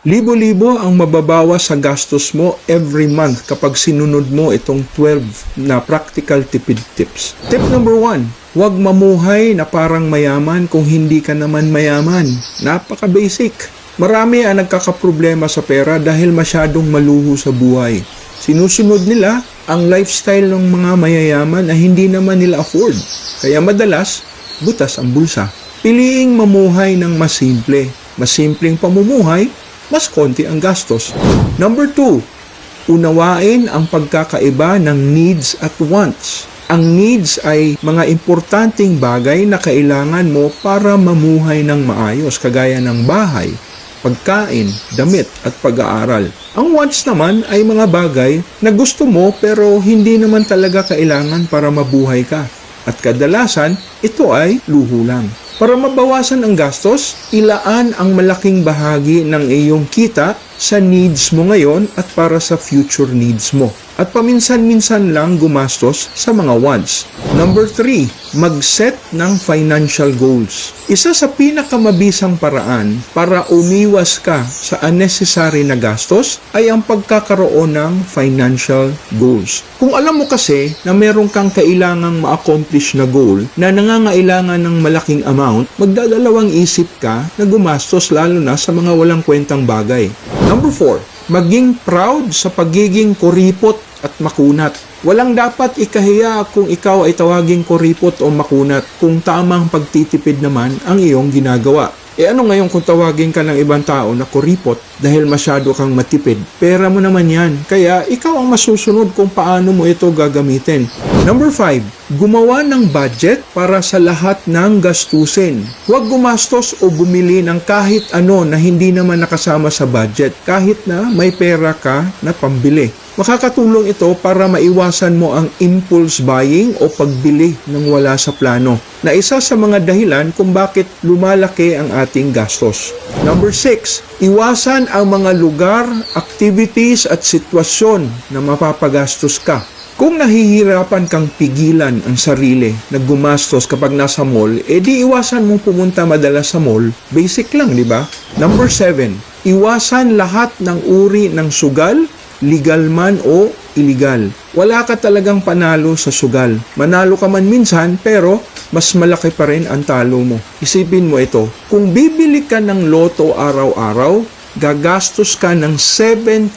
Libo-libo ang mababawas sa gastos mo every month kapag sinunod mo itong 12 na practical tipid tips. Tip number 1, huwag mamuhay na parang mayaman kung hindi ka naman mayaman. Napaka-basic. Marami ang nagkakaproblema sa pera dahil masyadong maluho sa buhay. Sinusunod nila ang lifestyle ng mga mayayaman na hindi naman nila afford. Kaya madalas, butas ang bulsa. Piliing mamuhay ng mas simple. Mas simpleng pamumuhay, mas konti ang gastos. Number 2, unawain ang pagkakaiba ng needs at wants. Ang needs ay mga importanteng bagay na kailangan mo para mamuhay ng maayos, kagaya ng bahay, pagkain, damit at pag-aaral. Ang wants naman ay mga bagay na gusto mo pero hindi naman talaga kailangan para mabuhay ka. At kadalasan, ito ay luho lang. Para mabawasan ang gastos, ilaan ang malaking bahagi ng iyong kita sa needs mo ngayon at para sa future needs mo. At paminsan-minsan lang gumastos sa mga wants. Number 3, mag-set ng financial goals. Isa sa pinakamabisang paraan para umiwas ka sa unnecessary na gastos ay ang pagkakaroon ng financial goals. Kung alam mo kasi na meron kang kailangang ma-accomplish na goal na nangangailangan ng malaking amount, magdadalawang isip ka na gumastos lalo na sa mga walang kwentang bagay. Number 4, maging proud sa pagiging kuripot at makunat. Walang dapat ikahiya kung ikaw ay tawaging kuripot o makunat kung tamang pagtitipid naman ang iyong ginagawa. Ano ngayon kung tawagin ka ng ibang tao na kuripot dahil masyado kang matipid? Pera mo naman yan, kaya ikaw ang masusunod kung paano mo ito gagamitin. Number 5, gumawa ng budget para sa lahat ng gastusin. Huwag gumastos o bumili ng kahit ano na hindi naman nakasama sa budget, kahit na may pera ka na pambili. Makakatulong ito para maiwasan mo ang impulse buying o pagbili ng wala sa plano, na isa sa mga dahilan kung bakit lumalaki ang ating gastos. Number 6, iwasan ang mga lugar, activities at sitwasyon na mapapagastos ka. Kung nahihirapan kang pigilan ang sarili na gumastos kapag nasa mall, di iwasan mong pumunta madalas sa mall. Basic lang, di ba? Number 7, iwasan lahat ng uri ng sugal, legal man o illegal. Wala ka talagang panalo sa sugal. Manalo ka man minsan, pero mas malaki pa rin ang talo mo. Isipin mo ito, kung bibili ka ng loto araw-araw, gagastos ka ng 7,000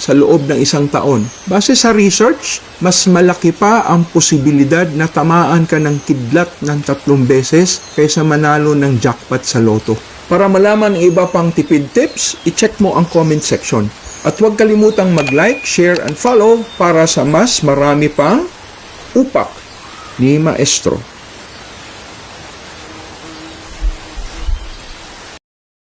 sa loob ng isang taon. Base sa research, mas malaki pa ang posibilidad na tamaan ka ng kidlat ng 3 beses kaysa manalo ng jackpot sa loto. Para malaman ang iba pang tipid tips, i-check mo ang comment section. At huwag kalimutang mag-like, share, and follow para sa mas marami pang upak ni Maestro.